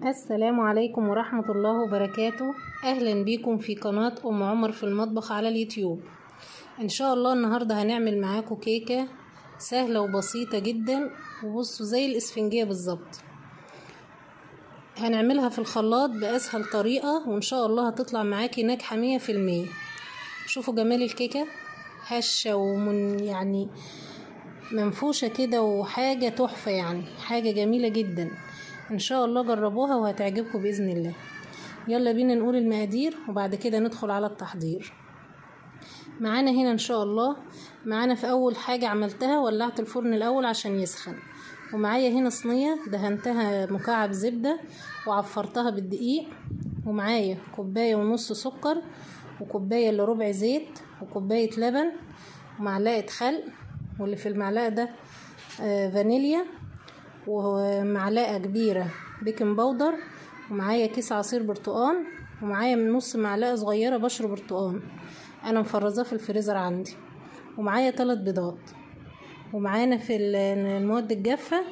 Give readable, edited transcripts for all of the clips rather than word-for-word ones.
السلام عليكم ورحمة الله وبركاته. اهلا بيكم في قناة ام عمر في المطبخ على اليوتيوب. ان شاء الله النهاردة هنعمل معاكم كيكة سهلة وبسيطة جدا، وبصوا زي الاسفنجية بالظبط. هنعملها في الخلاط باسهل طريقة، وان شاء الله هتطلع معاكي ناجحة 100%. شوفوا جمال الكيكة، هشة يعني منفوشة كده، وحاجة تحفة، يعني حاجة جميلة جدا. ان شاء الله جربوها وهتعجبكم باذن الله. يلا بينا نقول المقادير وبعد كده ندخل على التحضير. معانا هنا ان شاء الله، معانا في اول حاجة عملتها ولعت الفرن الاول عشان يسخن، ومعايا هنا صينية دهنتها مكعب زبدة وعفرتها بالدقيق، ومعايا كوباية ونص سكر، وكوباية الا ربع زيت، وكوباية لبن، ومعلقة خل، واللي في المعلقة ده فانيليا، ومعلقة كبيرة بيكنج باودر، ومعايا كيس عصير برتقان، ومعايا من نص معلقة صغيرة بشر برتقان انا مفرزاه في الفريزر عندي، ومعايا 3 بيضات. ومعانا في المواد الجافة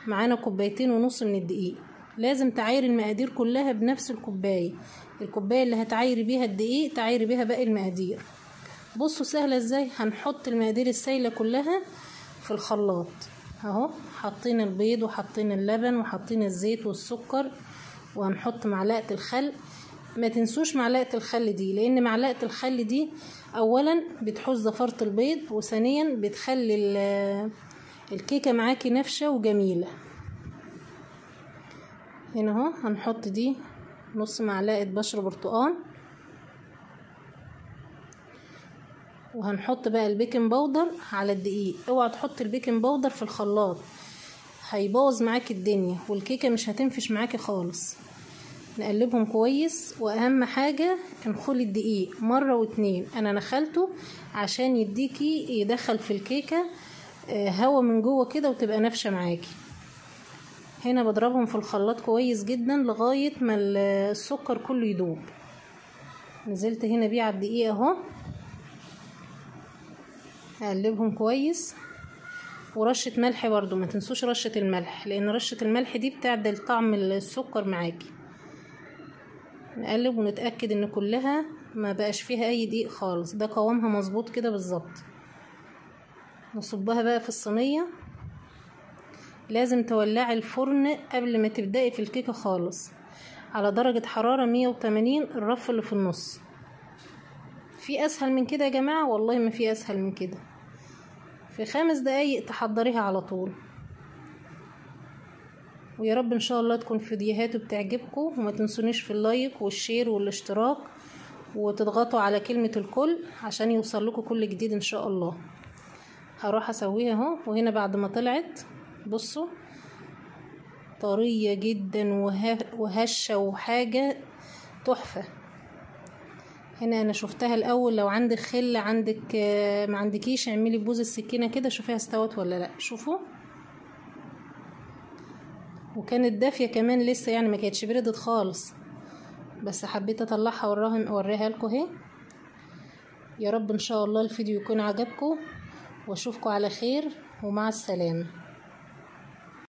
معانا كوبايتين ونص من الدقيق. لازم تعايري المقادير كلها بنفس الكوباية اللي هتعايري بيها الدقيق تعايري بيها باقي المقادير. بصوا سهلة ازاي. هنحط المقادير السايلة كلها في الخلاط اهو، حاطين البيض وحاطين اللبن وحاطين الزيت والسكر، وهنحط معلقة الخل. ما تنسوش معلقة الخل دي، لان معلقة الخل دي اولا بتحوز زفرة البيض، وثانيا بتخلي الكيكة معاكي نافشة وجميلة. هنا اهو هنحط دي نص معلقة بشر برتقان، وهنحط بقى البيكنج باودر على الدقيق. اوعى تحط البيكنج باودر في الخلاط، هيبوظ معاكي الدنيا والكيكه مش هتنفش معاكي خالص. نقلبهم كويس، واهم حاجه نخلي الدقيق مره واتنين. انا نخلته عشان يدخل في الكيكه هوا من جوه كده وتبقى نافشه معاكي. هنا بضربهم في الخلاط كويس جدا لغايه ما السكر كله يدوب. نزلت هنا بيه على الدقيق اهو، هقلبهم كويس. ورشة ملح برضو، ما تنسوش رشة الملح، لان رشة الملح دي بتعدل طعم السكر معاكي. نقلب ونتأكد ان كلها ما بقاش فيها اي دقيق خالص، ده قوامها مظبوط كده بالظبط. نصبها بقى في الصينية. لازم تولعي الفرن قبل ما تبدأي في الكيكة خالص على درجة حرارة 180، الرف اللي في النص. في اسهل من كده يا جماعة؟ والله ما في اسهل من كده. في 5 دقايق تحضريها على طول. ويا رب ان شاء الله تكون فيديوهاته بتعجبكم، وما تنسونيش في اللايك والشير والاشتراك، وتضغطوا على كلمة الكل عشان يوصل لكم كل جديد ان شاء الله. هروح اسويها اهو. وهنا بعد ما طلعت بصوا طرية جدا وهشة وحاجة تحفة. هنا انا شفتها الاول. لو عندك خل عندك ما عندكيش، اعملي بوز السكينه كده شوفيها استوت ولا لا. شوفوا، وكانت دافيه كمان لسه، يعني ما كانتش بردت خالص، بس حبيت اطلعها اوريها لكم اهي. يا رب ان شاء الله الفيديو يكون عجبكم، واشوفكم على خير، ومع السلامه.